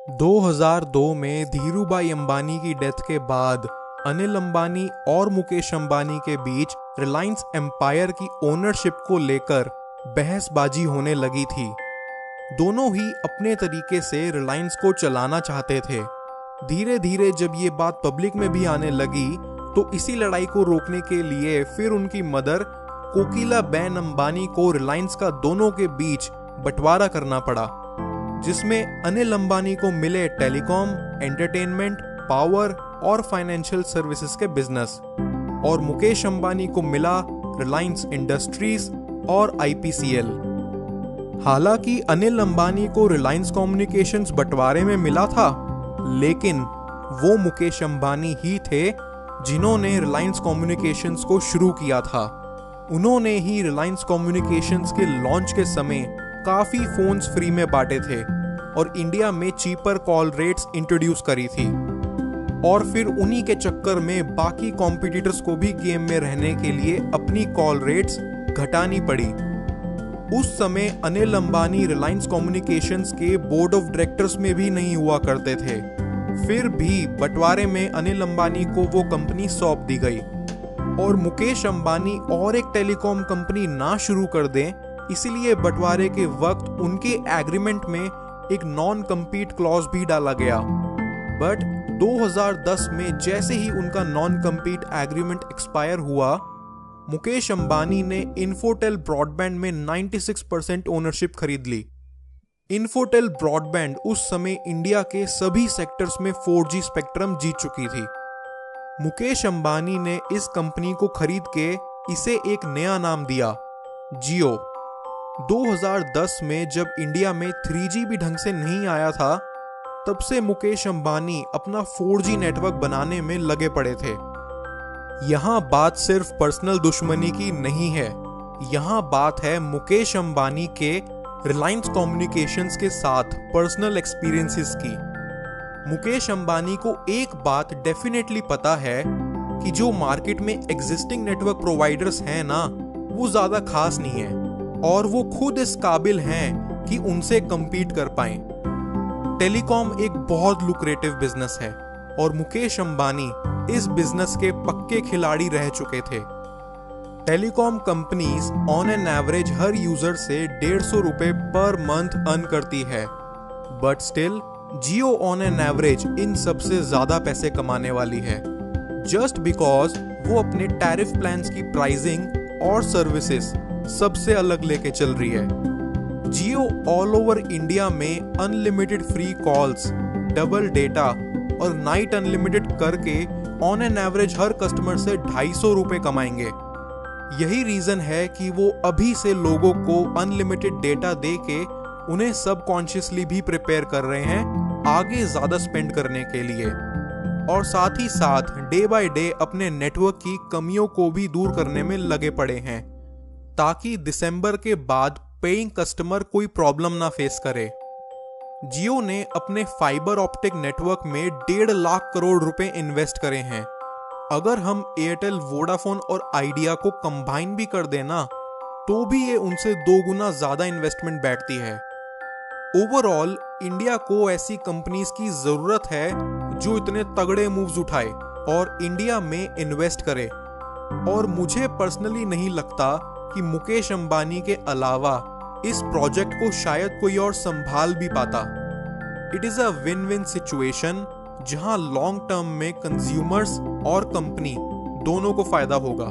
2002 में धीरूभाई अंबानी की डेथ के बाद अनिल अंबानी और मुकेश अंबानी के बीच रिलायंस एम्पायर की ओनरशिप को लेकर बहसबाजी होने लगी थी। दोनों ही अपने तरीके से रिलायंस को चलाना चाहते थे। धीरे धीरे जब ये बात पब्लिक में भी आने लगी तो इसी लड़ाई को रोकने के लिए फिर उनकी मदर कोकिलाबेन अंबानी को रिलायंस का दोनों के बीच बंटवारा करना पड़ा, जिसमें अनिल अंबानी को मिले टेलीकॉम, एंटरटेनमेंट, पावर और फाइनेंशियल सर्विसेज के बिजनेस, और मुकेश अंबानी को मिला रिलायंस इंडस्ट्रीज और आईपीसीएल। हालांकि अनिल अंबानी को रिलायंस कम्युनिकेशंस बंटवारे में मिला था, लेकिन वो मुकेश अंबानी ही थे जिन्होंने रिलायंस कम्युनिकेशंस को शुरू किया था। उन्होंने ही रिलायंस कम्युनिकेशंस के लॉन्च के समय काफी फोन्स फ्री में बांटे थे और इंडिया में चीपर कॉल रेट्स इंट्रोड्यूस करी थी, और फिर उन्हीं के चक्कर में बाकी कॉम्पिटिटर्स को भी गेम में रहने के लिए अपनी कॉल रेट्स घटानी पड़ी। उस समय अनिल अंबानी रिलायंस कम्युनिकेशंस के बोर्ड ऑफ डायरेक्टर्स में भी नहीं हुआ करते थे। फिर भी बंटवारे में अनिल अंबानी को वो कंपनी सौंप दी गई और मुकेश अंबानी और एक टेलीकॉम कंपनी ना शुरू कर दें, इसलिए बंटवारे के वक्त उनके एग्रीमेंट में एक नॉन कम्पीट क्लॉज भी डाला गया। बट 2010 में जैसे ही उनका नॉन कम्पीट एग्रीमेंट एक्सपायर हुआ, मुकेश अंबानी ने इन्फोटेल ब्रॉडबैंड में 96% ओनरशिप खरीद ली। इन्फोटेल ब्रॉडबैंड उस समय इंडिया के सभी सेक्टर्स में 4G स्पेक्ट्रम जीत चुकी थी। मुकेश अंबानी ने इस कंपनी को खरीद के इसे एक नया नाम दिया, जियो। 2010 में जब इंडिया में 3G भी ढंग से नहीं आया था, तब से मुकेश अंबानी अपना 4G नेटवर्क बनाने में लगे पड़े थे। यहाँ बात सिर्फ पर्सनल दुश्मनी की नहीं है, यहाँ बात है मुकेश अंबानी के रिलायंस कम्युनिकेशंस के साथ पर्सनल एक्सपीरियंसेस की। मुकेश अंबानी को एक बात डेफिनेटली पता है कि जो मार्केट में एग्जिस्टिंग नेटवर्क प्रोवाइडर्स हैं ना, वो ज्यादा खास नहीं है और वो खुद इस काबिल हैं कि उनसे compete कर पाएं। टेलीकॉम एक बहुत लुक्रेटिव बिजनेस है और मुकेश अंबानी इस बिजनेस के पक्के खिलाड़ी रह चुके थे। Telecom companies on an average her user से 150 रुपए पर मंथ अर्न करती है, but still Jio on an average in सबसे ज्यादा पैसे कमाने वाली है, जस्ट बिकॉज वो अपने टैरिफ प्लान्स की प्राइसिंग और सर्विसेज सबसे अलग लेके चल रही है। जियो ऑल ओवर इंडिया में unlimited free calls, double data और नाइट अनलिमिटेड करके on an average her customer से 250 रुपए कमाएंगे। यही रीजन है कि वो अभी से लोगों को अनलिमिटेड डेटा दे के उन्हें सबकॉन्शियसली भी प्रिपेयर कर रहे हैं आगे ज्यादा स्पेंड करने के लिए, और साथ ही साथ डे बाय डे अपने नेटवर्क की कमियों को भी दूर करने में लगे पड़े हैं, ताकि दिसंबर के बाद पेइंग कस्टमर कोई प्रॉब्लम ना फेस करे। जियो ने अपने फाइबर ऑप्टिक नेटवर्क में 1.5 लाख करोड़ रुपए इन्वेस्ट करे हैं। अगर हम एयरटेल, वोडाफोन और आइडिया को कंबाइन भी कर देना, तो भी ये उनसे 2 गुना ज्यादा इन्वेस्टमेंट बैठती है। ओवरऑल इंडिया को ऐसी कंपनीज की जरूरत है जो इतने तगड़े मूव्स उठाए और इंडिया में इन्वेस्ट करे, और मुझे पर्सनली नहीं लगता कि मुकेश अंबानी के अलावा इस प्रोजेक्ट को शायद कोई और संभाल भी पाता। It is a win win situation जहां लॉन्ग टर्म में कंज्यूमर्स और कंपनी दोनों को फायदा होगा।